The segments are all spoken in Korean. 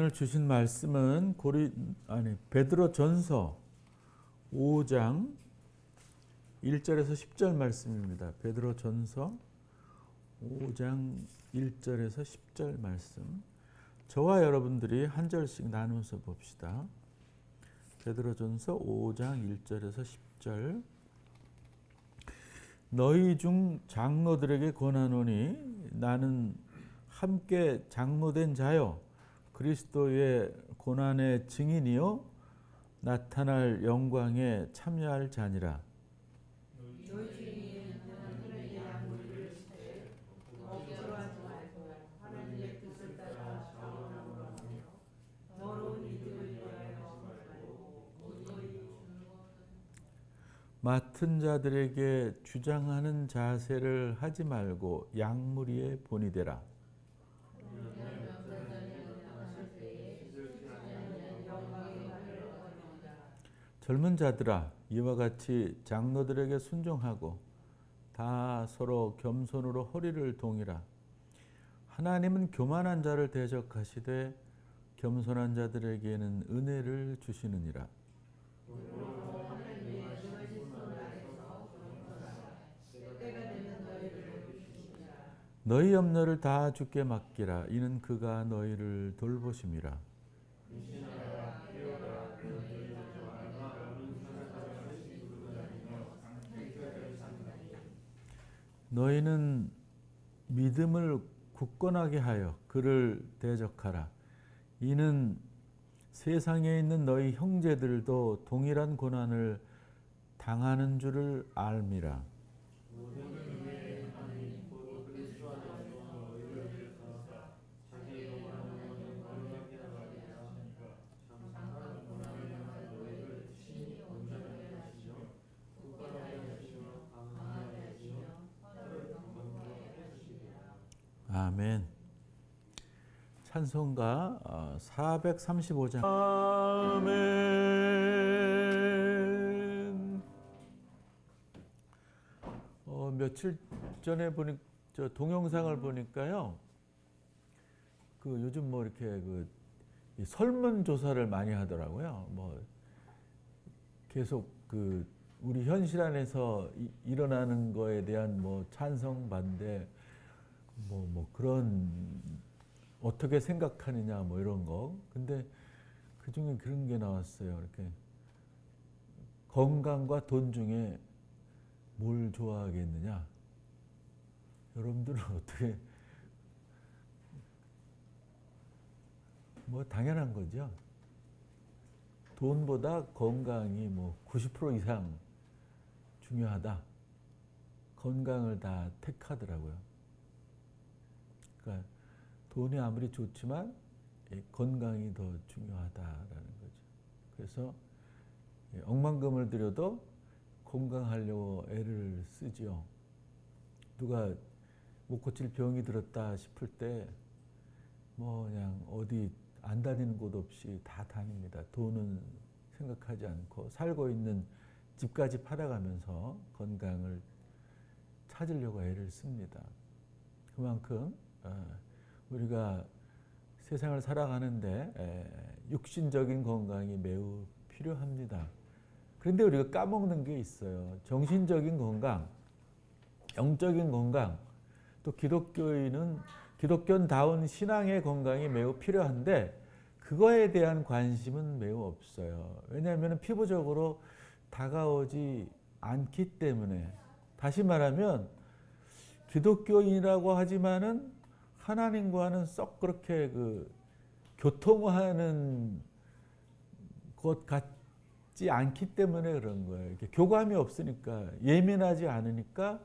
오늘 주신 말씀은 베드로전서 5장 1절에서 10절 말씀입니다. 베드로전서 5장 1절에서 10절 말씀. 저와 여러분들이 한 절씩 나누어서 봅시다. 베드로전서 5장 1절에서 10절. 너희 중 장로들에게 권하노니 나는 함께 장로된 자요 그리스도의 고난의 증인이요 나타날 영광에 참여할 자니라. 맡은 자들에게 주장하는 자세를 하지 말고 양무리에 본이 되라. 젊은 자들아, 이와 같이 장로들에게 순종하고 다 서로 겸손으로 허리를 동이라. 하나님은 교만한 자를 대적하시되 겸손한 자들에게는 은혜를 주시느니라. 너희 염려를 다 주께 맡기라. 이는 그가 너희를 돌보심이라. 너희는 믿음을 굳건하게 하여 그를 대적하라. 이는 세상에 있는 너희 형제들도 동일한 고난을 당하는 줄을 알미라. 아멘. 찬송가 435장. 아멘. 며칠 전에 저 동영상을 보니까요. 요즘 이렇게 이 설문 조사를 많이 하더라고요. 계속 우리 현실 안에서 일어나는 거에 대한 찬성 반대 그런 어떻게 생각하느냐 이런 거. 근데 그 중에 그런 게 나왔어요. 이렇게 건강과 돈 중에 뭘 좋아하겠느냐. 여러분들은 어떻게 당연한 거죠. 돈보다 건강이 90% 이상 중요하다. 건강을 다 택하더라고요. 그러니까 돈이 아무리 좋지만 건강이 더 중요하다라는 거죠. 그래서 억만금을 들여도 건강하려고 애를 쓰죠. 누가 못 고칠 병이 들었다 싶을 때 그냥 어디 안 다니는 곳 없이 다 다닙니다. 돈은 생각하지 않고 살고 있는 집까지 팔아가면서 건강을 찾으려고 애를 씁니다. 그만큼 우리가 세상을 살아가는데 육신적인 건강이 매우 필요합니다. 그런데 우리가 까먹는 게 있어요. 정신적인 건강, 영적인 건강, 또 기독교인다운 신앙의 건강이 매우 필요한데 그거에 대한 관심은 매우 없어요. 왜냐하면 피부적으로 다가오지 않기 때문에. 다시 말하면 기독교인이라고 하지만은 하나님과는 썩 그렇게 교통하는 것 같지 않기 때문에 그런 거예요. 이렇게 교감이 없으니까, 예민하지 않으니까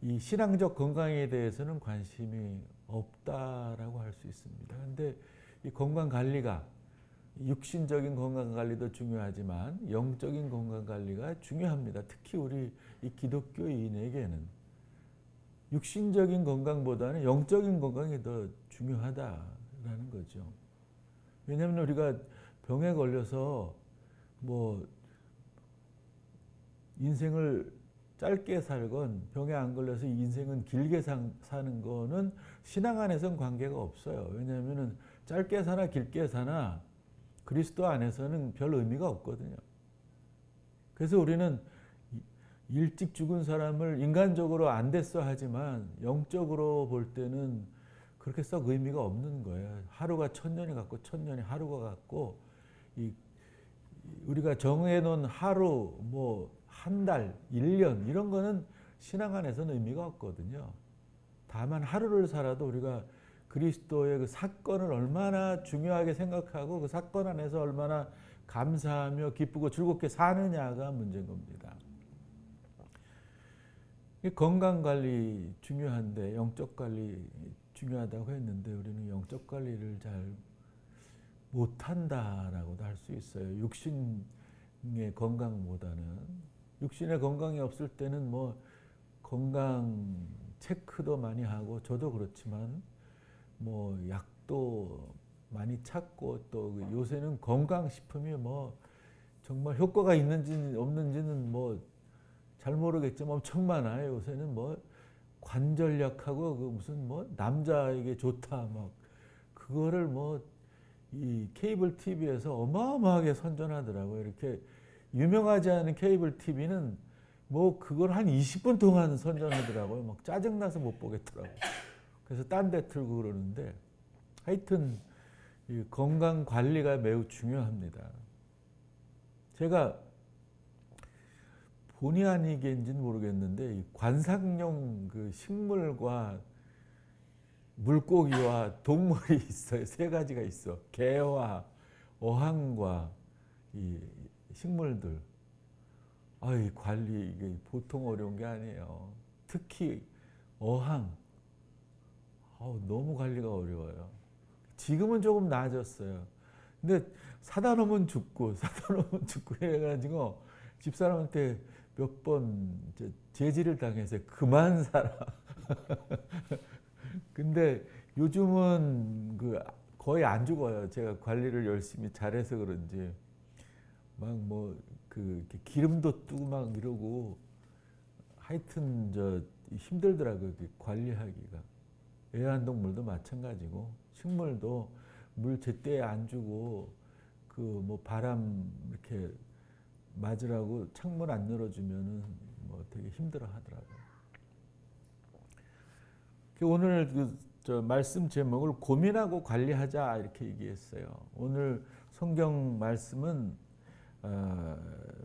이 신앙적 건강에 대해서는 관심이 없다라고 할 수 있습니다. 그런데 이 건강 관리가, 육신적인 건강 관리도 중요하지만 영적인 건강 관리가 중요합니다. 특히 우리 이 기독교인에게는 육신적인 건강보다는 영적인 건강이 더 중요하다라는 거죠. 왜냐하면 우리가 병에 걸려서 인생을 짧게 살건 병에 안 걸려서 인생은 길게 사는 거는 신앙 안에서는 관계가 없어요. 왜냐하면 짧게 사나 길게 사나 그리스도 안에서는 별 의미가 없거든요. 그래서 우리는 일찍 죽은 사람을 인간적으로 안 됐어 하지만 영적으로 볼 때는 그렇게 썩 의미가 없는 거예요. 하루가 1000년이 같고 1000년이 하루가 같고, 우리가 정해놓은 하루, 한 달, 1년 이런 거는 신앙 안에서는 의미가 없거든요. 다만 하루를 살아도 우리가 그리스도의 그 사건을 얼마나 중요하게 생각하고 그 사건 안에서 얼마나 감사하며 기쁘고 즐겁게 사느냐가 문제인 겁니다. 건강관리 중요한데 영적 관리 중요하다고 했는데 우리는 영적 관리를 잘 못한다라고도 할 수 있어요. 육신의 건강보다는. 육신의 건강이 없을 때는 건강 체크도 많이 하고, 저도 그렇지만 약도 많이 찾고, 또 요새는 건강식품이 정말 효과가 있는지 없는지는 잘 모르겠지만 엄청 많아요. 요새는 관절약하고 무슨 남자에게 좋다 그거를 이 케이블 TV에서 어마어마하게 선전하더라고요. 이렇게 유명하지 않은 케이블 TV는 그걸 한 20분 동안 선전하더라고요. 짜증나서 못 보겠더라고요. 그래서 딴 데 틀고 그러는데, 하여튼 이 건강 관리가 매우 중요합니다. 제가 본의 아니게인지는 모르겠는데 이 관상용 그 식물과 물고기와 동물이 있어요. 3가지가 있어. 개와 어항과 이 식물들. 이 관리 이게 보통 어려운 게 아니에요. 특히 어항. 너무 관리가 어려워요. 지금은 조금 나아졌어요. 근데 사다 놓으면 죽고 해가지고 집사람한테 몇 번 제지를 당해서 그만 살아. 근데 요즘은 거의 안 죽어요. 제가 관리를 열심히 잘해서 그런지 기름도 뜨고 이러고, 하여튼 힘들더라고요. 관리하기가. 애완동물도 마찬가지고, 식물도 물 제때에 안 주고 바람 이렇게 맞으라고 창문 안 열어주면은 되게 힘들어 하더라고요. 오늘 말씀 제목을 고민하고 관리하자 이렇게 얘기했어요. 오늘 성경 말씀은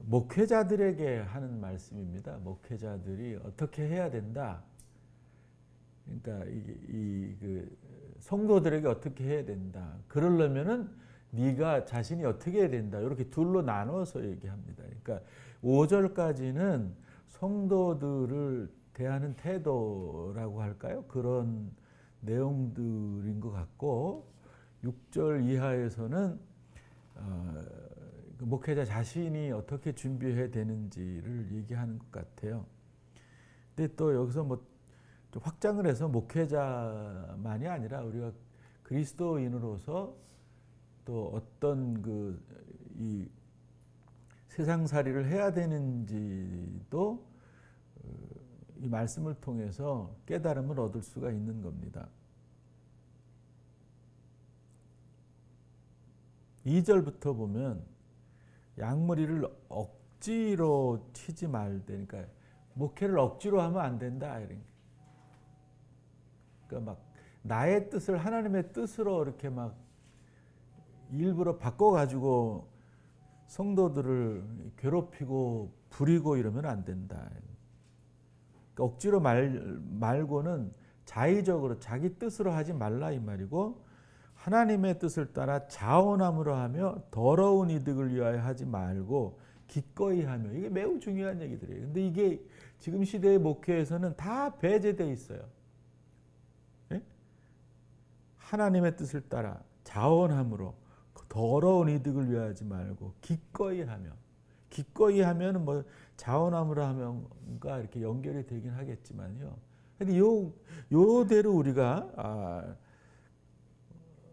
목회자들에게 하는 말씀입니다. 목회자들이 어떻게 해야 된다. 그러니까 성도들에게 어떻게 해야 된다. 그러려면은 네가 자신이 어떻게 해야 된다. 이렇게 둘로 나눠서 얘기합니다. 그러니까 5절까지는 성도들을 대하는 태도라고 할까요? 그런 내용들인 것 같고, 6절 이하에서는 목회자 자신이 어떻게 준비해야 되는지를 얘기하는 것 같아요. 근데 또 여기서 좀 확장을 해서 목회자만이 아니라 우리가 그리스도인으로서 또 어떤 이 세상살이를 해야 되는지도 이 말씀을 통해서 깨달음을 얻을 수가 있는 겁니다. 2절부터 보면 양머리를 억지로 치지 말되니까, 목회를 억지로 하면 안 된다. 그러니까 나의 뜻을 하나님의 뜻으로 이렇게 일부러 바꿔가지고 성도들을 괴롭히고 부리고 이러면 안 된다. 그러니까 억지로 말고는 자의적으로 자기 뜻으로 하지 말라 이 말이고, 하나님의 뜻을 따라 자원함으로 하며 더러운 이득을 위하여 하지 말고 기꺼이 하며. 이게 매우 중요한 얘기들이에요. 근데 이게 지금 시대의 목회에서는 다 배제되어 있어요. 네? 하나님의 뜻을 따라 자원함으로 더러운 이득을 위하지 말고 기꺼이 하며. 기꺼이 하면 자원함으로 하면과 이렇게 연결이 되긴 하겠지만요. 근데 요대로 우리가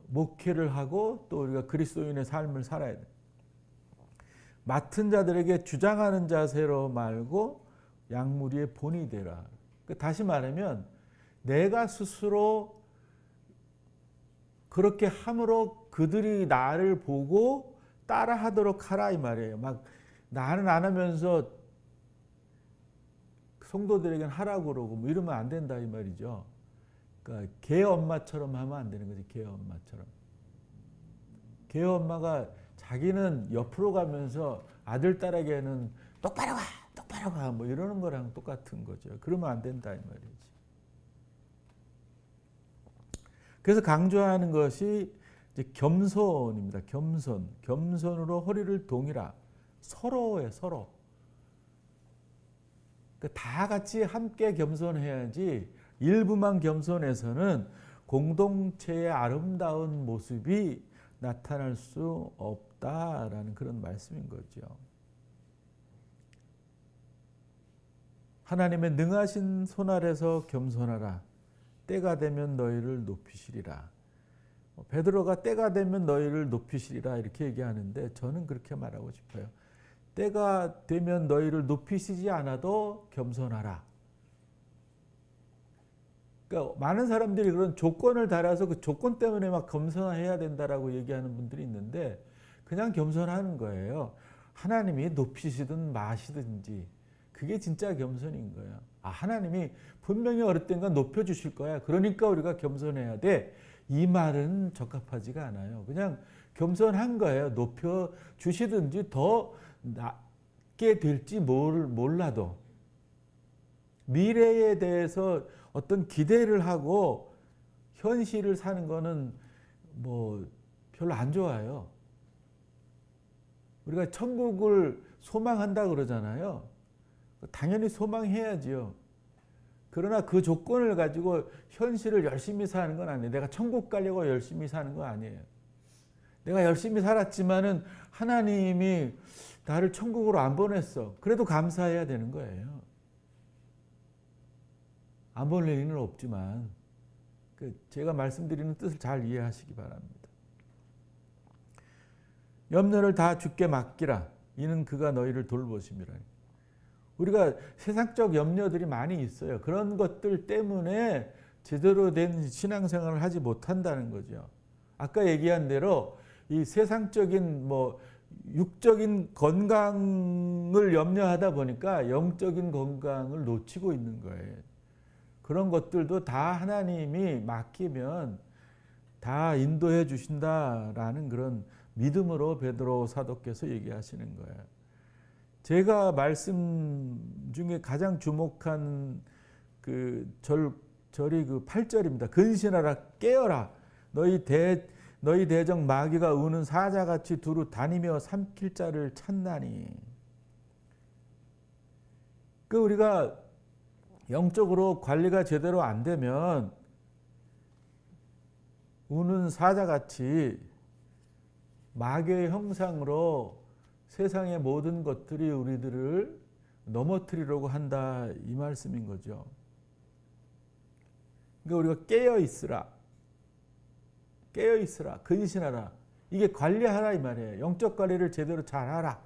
목회를 하고 또 우리가 그리스도인의 삶을 살아야 돼. 맡은 자들에게 주장하는 자세로 말고 양무리의 본이 되라. 다시 말하면 내가 스스로 그렇게 함으로 그들이 나를 보고 따라하도록 하라 이 말이에요. 막 나는 안 하면서 성도들에게는 하라고 그러고 뭐 이러면 안 된다 이 말이죠. 그러니까 개 엄마처럼 하면 안 되는 거지. 개 엄마처럼. 개 엄마가 자기는 옆으로 가면서 아들 딸에게는 똑바로 가 똑바로 가 뭐 이러는 거랑 똑같은 거죠. 그러면 안 된다 이 말이지. 그래서 강조하는 것이 이제 겸손입니다. 겸손. 겸손으로 허리를 동이라. 서로예요. 서로. 그러니까 다 같이 함께 겸손해야지 일부만 겸손해서는 공동체의 아름다운 모습이 나타날 수 없다라는 그런 말씀인 거죠. 하나님의 능하신 손 아래서 겸손하라. 때가 되면 너희를 높이시리라. 베드로가 때가 되면 너희를 높이시리라 이렇게 얘기하는데 저는 그렇게 말하고 싶어요. 때가 되면 너희를 높이시지 않아도 겸손하라. 그러니까 많은 사람들이 그런 조건을 달아서 그 조건 때문에 막 겸손해야 된다라고 얘기하는 분들이 있는데 그냥 겸손하는 거예요. 하나님이 높이시든 마시든지 그게 진짜 겸손인 거예요. 아, 하나님이 분명히 어릴 땐가 높여주실 거야. 그러니까 우리가 겸손해야 돼. 이 말은 적합하지가 않아요. 그냥 겸손한 거예요. 높여주시든지 더 낮게 될지 몰라도 미래에 대해서 어떤 기대를 하고 현실을 사는 거는 뭐 별로 안 좋아요. 우리가 천국을 소망한다 그러잖아요. 당연히 소망해야지요. 그러나 그 조건을 가지고 현실을 열심히 사는 건 아니에요. 내가 천국 가려고 열심히 사는 건 아니에요. 내가 열심히 살았지만은 하나님이 나를 천국으로 안 보냈어. 그래도 감사해야 되는 거예요. 안 보낼 리는 없지만 제가 말씀드리는 뜻을 잘 이해하시기 바랍니다. 염려를 다 주께 맡기라. 이는 그가 너희를 돌보심이라. 우리가 세상적 염려들이 많이 있어요. 그런 것들 때문에 제대로 된 신앙생활을 하지 못한다는 거죠. 아까 얘기한 대로 이 세상적인 뭐 육적인 건강을 염려하다 보니까 영적인 건강을 놓치고 있는 거예요. 그런 것들도 다 하나님이 맡기면 다 인도해 주신다라는 그런 믿음으로 베드로 사도께서 얘기하시는 거예요. 제가 말씀 중에 가장 주목한 그 절이 그 8절입니다. 근신하라 깨어라 너희 대적 마귀가 우는 사자같이 두루 다니며 삼킬 자를 찾나니. 그 우리가 영적으로 관리가 제대로 안 되면 우는 사자같이 마귀의 형상으로 세상의 모든 것들이 우리들을 넘어뜨리려고 한다 이 말씀인 거죠. 그러니까 우리가 깨어 있으라. 깨어 있으라. 근신하라. 이게 관리하라 이 말이에요. 영적 관리를 제대로 잘하라.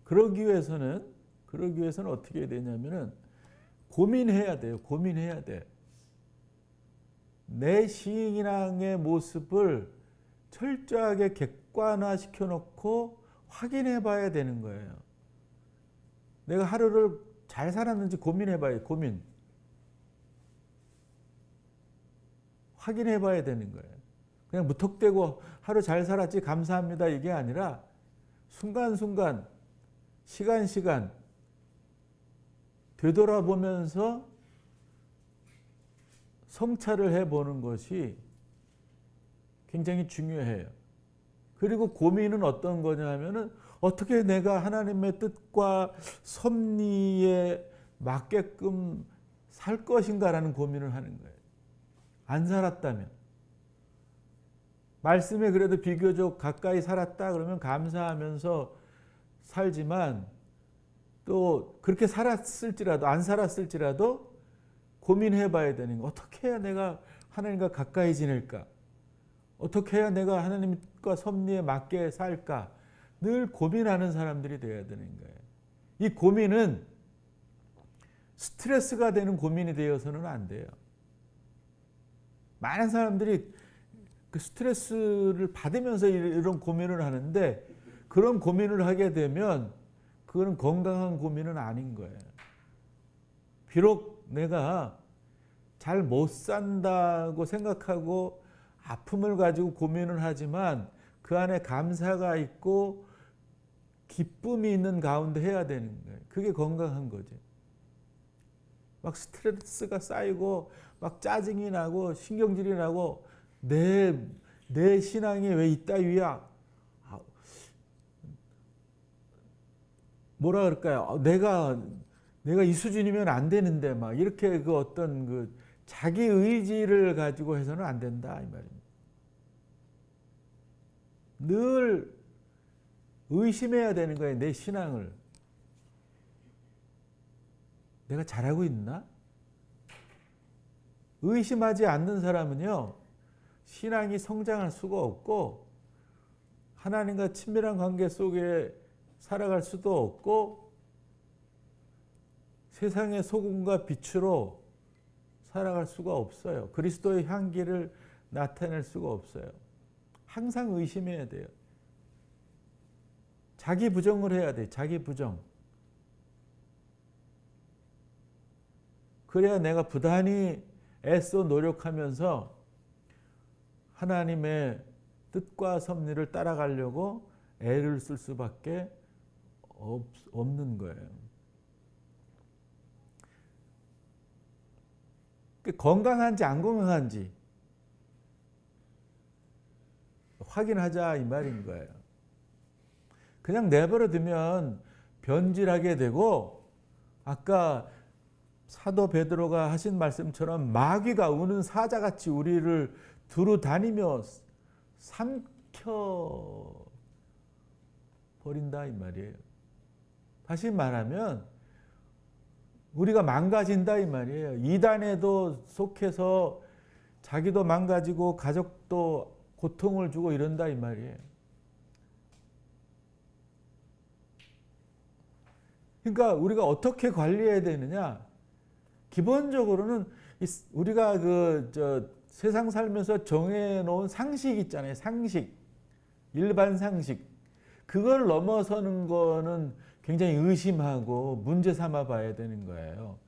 그러기 위해서는 어떻게 해야 되냐면은 고민해야 돼요. 고민해야 돼. 내 신앙의 모습을 철저하게 객관화시켜 놓고 확인해 봐야 되는 거예요. 내가 하루를 잘 살았는지 고민해 봐요. 고민. 확인해 봐야 되는 거예요. 그냥 무턱대고 하루 잘 살았지 감사합니다 이게 아니라 순간순간 시간 되돌아보면서 성찰을 해보는 것이 굉장히 중요해요. 그리고 고민은 어떤 거냐 하면은 어떻게 내가 하나님의 뜻과 섭리에 맞게끔 살 것인가라는 고민을 하는 거예요. 안 살았다면. 말씀에 그래도 비교적 가까이 살았다 그러면 감사하면서 살지만 또 그렇게 살았을지라도 안 살았을지라도 고민해 봐야 되는 거. 어떻게 해야 내가 하나님과 가까이 지낼까? 어떻게 해야 내가 하나님과 섭리에 맞게 살까? 늘 고민하는 사람들이 되어야 되는 거예요. 이 고민은 스트레스가 되는 고민이 되어서는 안 돼요. 많은 사람들이 그 스트레스를 받으면서 이런 고민을 하는데, 그런 고민을 하게 되면 그건 건강한 고민은 아닌 거예요. 비록 내가 잘 못 산다고 생각하고 아픔을 가지고 고민을 하지만 그 안에 감사가 있고 기쁨이 있는 가운데 해야 되는 거예요. 그게 건강한 거지. 막 스트레스가 쌓이고 막 짜증이 나고 신경질이 나고 내 신앙이 왜 이따위야? 뭐라 그럴까요? 내가 이 수준이면 안 되는데 막 이렇게 그 어떤 그 자기 의지를 가지고 해서는 안 된다 이 말입니다. 늘 의심해야 되는 거예요. 내 신앙을. 내가 잘하고 있나? 의심하지 않는 사람은요, 신앙이 성장할 수가 없고 하나님과 친밀한 관계 속에 살아갈 수도 없고 세상의 소금과 빛으로 살아갈 수가 없어요. 그리스도의 향기를 나타낼 수가 없어요. 항상 의심해야 돼요. 자기 부정을 해야 돼. 자기 부정. 그래야 내가 부단히 애써 노력하면서 하나님의 뜻과 섭리를 따라가려고 애를 쓸 수밖에 없는 거예요. 건강한지 안 건강한지 확인하자 이 말인 거예요. 그냥 내버려 두면 변질하게 되고, 아까 사도 베드로가 하신 말씀처럼 마귀가 우는 사자같이 우리를 두루 다니며 삼켜 버린다 이 말이에요. 다시 말하면 우리가 망가진다 이 말이에요. 이단에도 속해서 자기도 망가지고 가족도 고통을 주고 이런다 이 말이에요. 그러니까 우리가 어떻게 관리해야 되느냐? 기본적으로는 우리가 세상 살면서 정해놓은 상식 있잖아요. 상식, 일반 상식. 그걸 넘어서는 거는 굉장히 의심하고 문제 삼아 봐야 되는 거예요.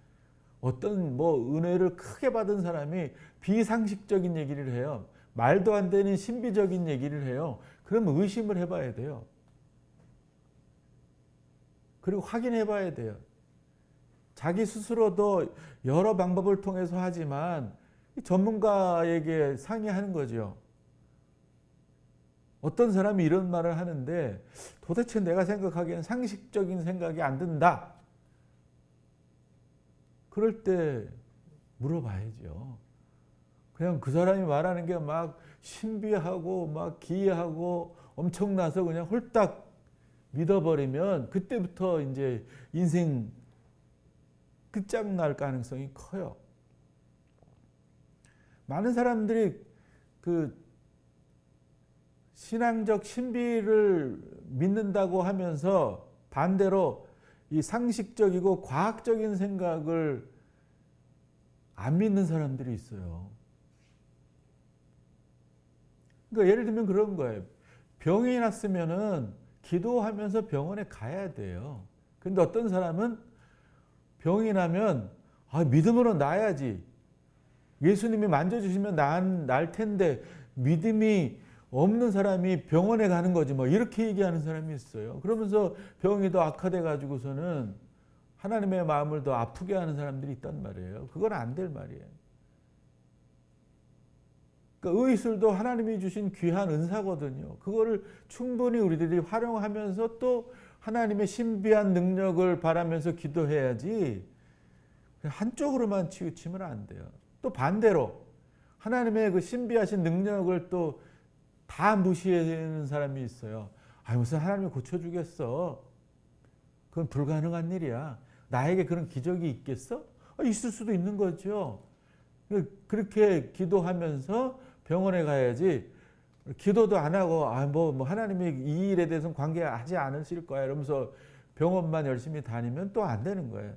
어떤 은혜를 크게 받은 사람이 비상식적인 얘기를 해요. 말도 안 되는 신비적인 얘기를 해요. 그러면 의심을 해봐야 돼요. 그리고 확인해 봐야 돼요. 자기 스스로도 여러 방법을 통해서 하지만 전문가에게 상의하는 거죠. 어떤 사람이 이런 말을 하는데 도대체 내가 생각하기에는 상식적인 생각이 안 든다. 그럴 때 물어봐야죠. 그냥 그 사람이 말하는 게 막 신비하고 막 기이하고 엄청나서 그냥 홀딱 믿어버리면 그때부터 이제 인생 끝장날 가능성이 커요. 많은 사람들이 그 신앙적 신비를 믿는다고 하면서 반대로 이 상식적이고 과학적인 생각을 안 믿는 사람들이 있어요. 그러니까 예를 들면 그런 거예요. 병이 났으면은 기도하면서 병원에 가야 돼요. 근데 어떤 사람은 병이 나면 믿음으로 나아야지. 예수님이 만져주시면 날 텐데 믿음이 없는 사람이 병원에 가는 거지 이렇게 얘기하는 사람이 있어요. 그러면서 병이 더 악화돼 가지고서는 하나님의 마음을 더 아프게 하는 사람들이 있단 말이에요. 그건 안 될 말이에요. 그러니까 의술도 하나님이 주신 귀한 은사거든요. 그거를 충분히 우리들이 활용하면서 또 하나님의 신비한 능력을 바라면서 기도해야지 한쪽으로만 치우치면 안 돼요. 또 반대로 하나님의 그 신비하신 능력을 또 다 무시하는 사람이 있어요. 무슨 하나님이 고쳐주겠어. 그건 불가능한 일이야. 나에게 그런 기적이 있겠어? 있을 수도 있는 거죠. 그렇게 기도하면서 병원에 가야지. 기도도 안 하고 하나님이 이 일에 대해서는 관계하지 않으실 거야 이러면서 병원만 열심히 다니면 또 안 되는 거예요.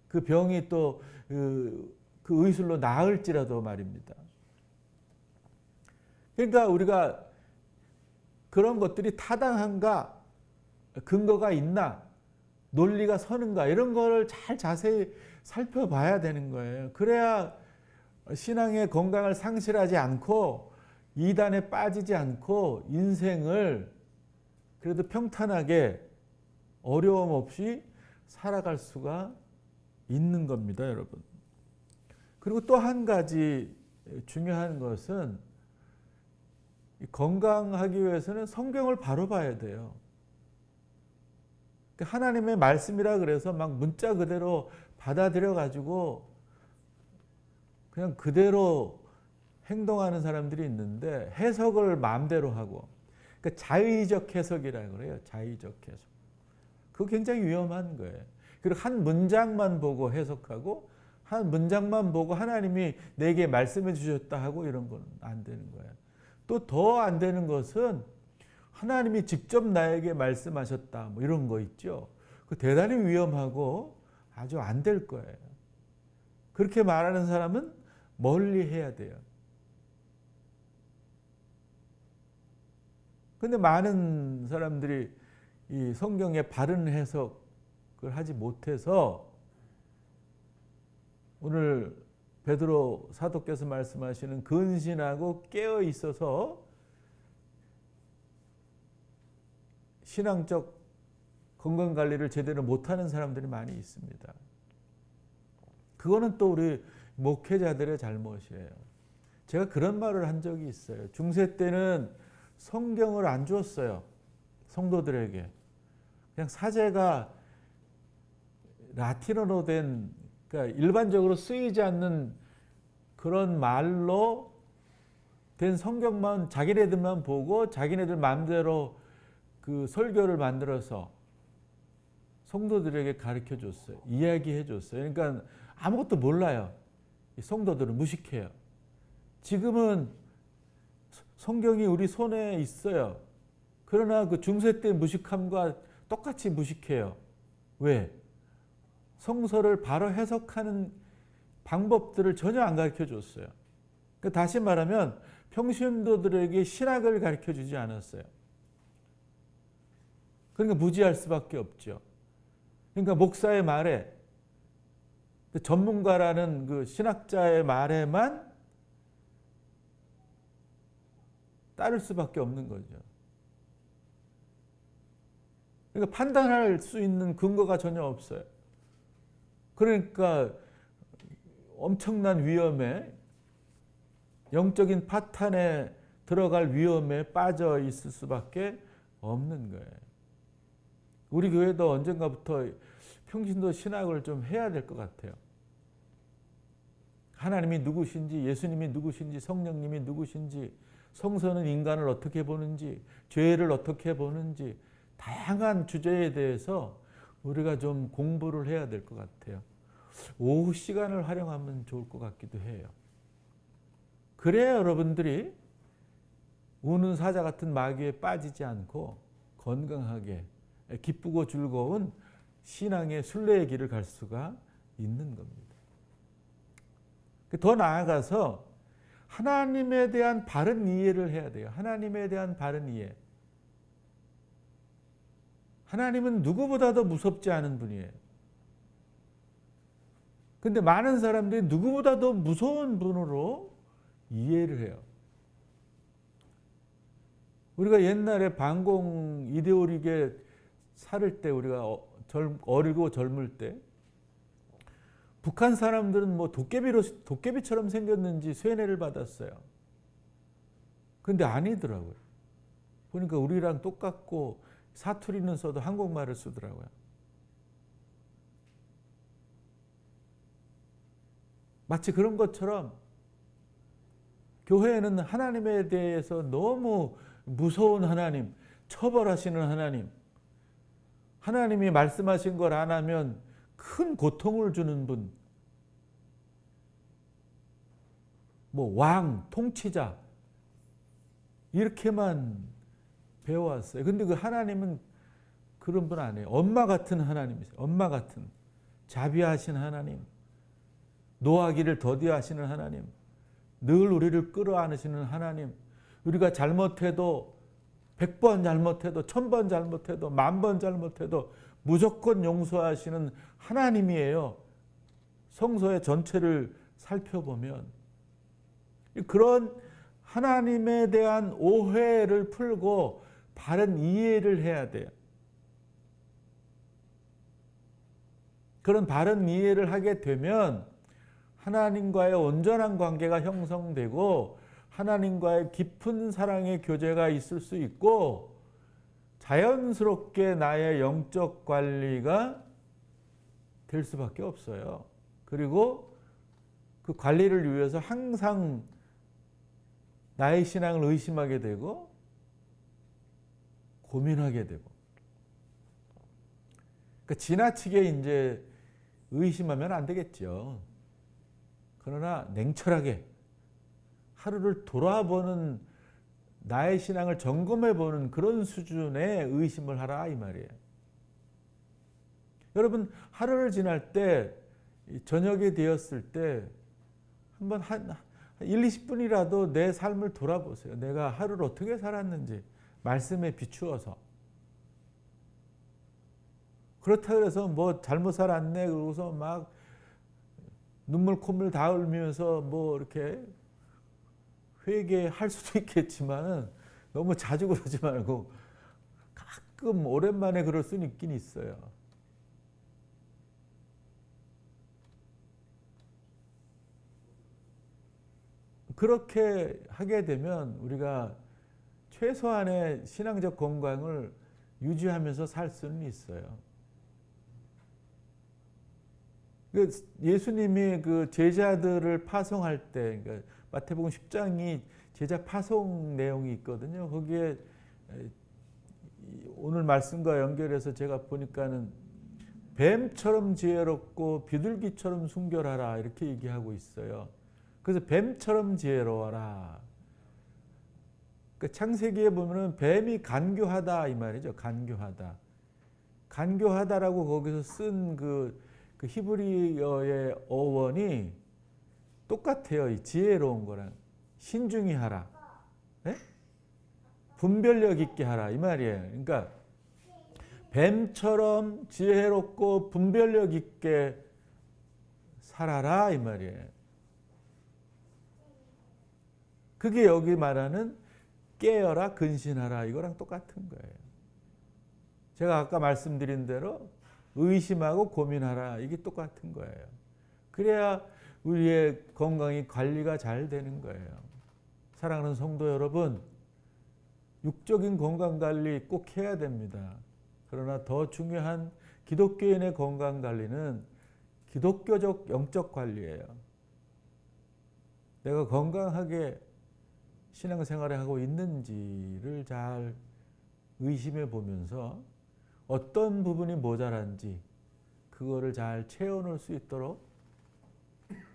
그 병이 또 그 의술로 나을지라도 말입니다. 그러니까 우리가 그런 것들이 타당한가, 근거가 있나, 논리가 서는가, 이런 거를 잘 자세히 살펴봐야 되는 거예요. 그래야 신앙의 건강을 상실하지 않고 이단에 빠지지 않고 인생을 그래도 평탄하게 어려움 없이 살아갈 수가 있는 겁니다, 여러분. 그리고 또 한 가지 중요한 것은 건강하기 위해서는 성경을 바로 봐야 돼요. 하나님의 말씀이라 그래서 막 문자 그대로 받아들여 가지고 그냥 그대로 행동하는 사람들이 있는데 해석을 마음대로 하고, 그러니까 자의적 해석이라고 그래요. 자의적 해석. 그거 굉장히 위험한 거예요. 그리고 한 문장만 보고 해석하고 한 문장만 보고 하나님이 내게 말씀해 주셨다 하고 이런 건 안 되는 거예요. 또 더 안 되는 것은 하나님이 직접 나에게 말씀하셨다 뭐 이런 거 있죠. 그 대단히 위험하고 아주 안 될 거예요. 그렇게 말하는 사람은 멀리 해야 돼요. 근데 많은 사람들이 이 성경의 바른 해석을 하지 못해서 오늘 베드로 사도께서 말씀하시는 근신하고 깨어 있어서 신앙적 건강관리를 제대로 못하는 사람들이 많이 있습니다. 그거는 또 우리 목회자들의 잘못이에요. 제가 그런 말을 한 적이 있어요. 중세 때는 성경을 안 주었어요. 성도들에게. 그냥 사제가 라틴어로 된, 그러니까 일반적으로 쓰이지 않는 그런 말로 된 성경만 자기네들만 보고 자기네들 마음대로 그 설교를 만들어서 성도들에게 가르쳐 줬어요. 이야기해 줬어요. 그러니까 아무것도 몰라요. 성도들은 무식해요. 지금은 성경이 우리 손에 있어요. 그러나 그 중세 때 무식함과 똑같이 무식해요. 왜? 성서를 바로 해석하는 방법들을 전혀 안 가르쳐 줬어요. 그러니까 다시 말하면 평신도들에게 신학을 가르쳐 주지 않았어요. 그러니까 무지할 수밖에 없죠. 그러니까 목사의 말에, 전문가라는 그 신학자의 말에만 따를 수밖에 없는 거죠. 그러니까 판단할 수 있는 근거가 전혀 없어요. 그러니까 엄청난 위험에, 영적인 파탄에 들어갈 위험에 빠져 있을 수밖에 없는 거예요. 우리 교회도 언젠가부터 평신도 신학을 좀 해야 될 것 같아요. 하나님이 누구신지, 예수님이 누구신지, 성령님이 누구신지, 성서는 인간을 어떻게 보는지, 죄를 어떻게 보는지, 다양한 주제에 대해서 우리가 좀 공부를 해야 될 것 같아요. 오후 시간을 활용하면 좋을 것 같기도 해요. 그래야 여러분들이 우는 사자 같은 마귀에 빠지지 않고 건강하게 기쁘고 즐거운 신앙의 순례의 길을 갈 수가 있는 겁니다. 더 나아가서 하나님에 대한 바른 이해를 해야 돼요. 하나님에 대한 바른 이해. 하나님은 누구보다도 무섭지 않은 분이에요. 근데 많은 사람들이 누구보다도 무서운 분으로 이해를 해요. 우리가 옛날에 반공 이데올리게 살을 때, 우리가 어리고 젊을 때 북한 사람들은 뭐 도깨비처럼 생겼는지 쇠뇌를 받았어요. 근데 아니더라고요. 보니까 우리랑 똑같고 사투리는 써도 한국말을 쓰더라고요. 마치 그런 것처럼 교회는 하나님에 대해서 너무 무서운 하나님, 처벌하시는 하나님, 하나님이 말씀하신 걸 안 하면 큰 고통을 주는 분, 뭐 왕, 통치자, 이렇게만 배워왔어요. 근데 그 하나님은 그런 분 아니에요. 엄마 같은 하나님이세요. 엄마 같은, 자비하신 하나님, 노하기를 더디하시는 하나님, 늘 우리를 끌어안으시는 하나님, 우리가 잘못해도 100번 잘못해도 1000번 잘못해도 10,000번 잘못해도 무조건 용서하시는 하나님이에요. 성서의 전체를 살펴보면 그런 하나님에 대한 오해를 풀고 바른 이해를 해야 돼요. 그런 바른 이해를 하게 되면 하나님과의 온전한 관계가 형성되고 하나님과의 깊은 사랑의 교제가 있을 수 있고 자연스럽게 나의 영적 관리가 될 수밖에 없어요. 그리고 그 관리를 위해서 항상 나의 신앙을 의심하게 되고 고민하게 되고 그러니까 지나치게 이제 의심하면 안 되겠죠. 그러나 냉철하게 하루를 돌아보는 나의 신앙을 점검해보는 그런 수준의 의심을 하라 이 말이에요. 여러분 하루를 지날 때 저녁이 되었을 때 한번 한 1, 20분이라도 내 삶을 돌아보세요. 내가 하루를 어떻게 살았는지 말씀에 비추어서. 그렇다고 해서 뭐 잘못 살았네 그러고서 막 눈물 콧물 다 흘리면서 뭐 이렇게 회개할 수도 있겠지만 너무 자주 그러지 말고 가끔 오랜만에 그럴 수는 있긴 있어요. 그렇게 하게 되면 우리가 최소한의 신앙적 건강을 유지하면서 살 수는 있어요. 예수님이 그 제자들을 파송할 때, 그러니까 마태복음 10장이 제자 파송 내용이 있거든요. 거기에 오늘 말씀과 연결해서 제가 보니까는 뱀처럼 지혜롭고 비둘기처럼 순결하라 이렇게 얘기하고 있어요. 그래서 뱀처럼 지혜로워라. 그 창세기에 보면은 뱀이 간교하다 이 말이죠. 간교하다. 간교하다라고 거기서 쓴 그 히브리어의 어원이 똑같아요. 이 지혜로운 거랑 신중히 하라. 네? 분별력 있게 하라 이 말이에요. 그러니까 뱀처럼 지혜롭고 분별력 있게 살아라 이 말이에요. 그게 여기 말하는 깨어라 근신하라 이거랑 똑같은 거예요. 제가 아까 말씀드린 대로 의심하고 고민하라 이게 똑같은 거예요. 그래야 우리의 건강이 관리가 잘 되는 거예요. 사랑하는 성도 여러분, 육적인 건강관리 꼭 해야 됩니다. 그러나 더 중요한 기독교인의 건강관리는 기독교적 영적 관리예요. 내가 건강하게 신앙생활을 하고 있는지를 잘 의심해 보면서 어떤 부분이 모자란지 그거를 잘 채워넣을 수 있도록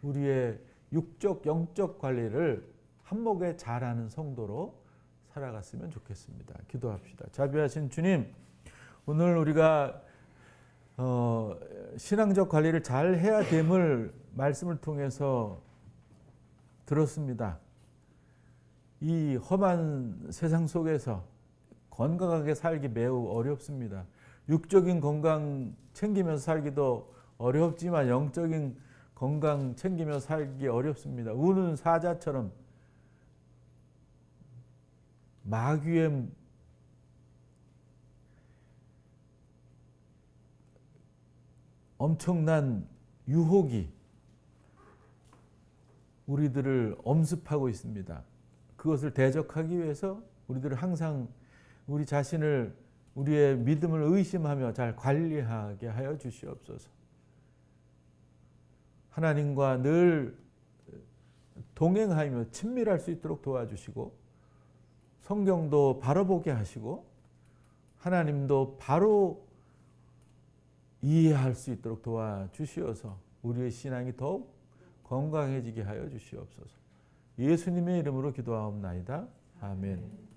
우리의 육적, 영적 관리를 한몫에 잘하는 성도로 살아갔으면 좋겠습니다. 기도합시다. 자비하신 주님, 오늘 우리가 신앙적 관리를 잘 해야 됨을 말씀을 통해서 들었습니다. 이 험한 세상 속에서 건강하게 살기 매우 어렵습니다. 육적인 건강 챙기면서 살기도 어렵지만 영적인 건강 챙기면서 살기 어렵습니다. 우는 사자처럼 마귀의 엄청난 유혹이 우리들을 엄습하고 있습니다. 그것을 대적하기 위해서 우리들은 항상 우리 자신을 우리의 믿음을 의심하며 잘 관리하게 하여 주시옵소서. 하나님과 늘 동행하며 친밀할 수 있도록 도와주시고 성경도 바로 보게 하시고 하나님도 바로 이해할 수 있도록 도와주시어서 우리의 신앙이 더욱 건강해지게 하여 주시옵소서. 예수님의 이름으로 기도하옵나이다. 아멘.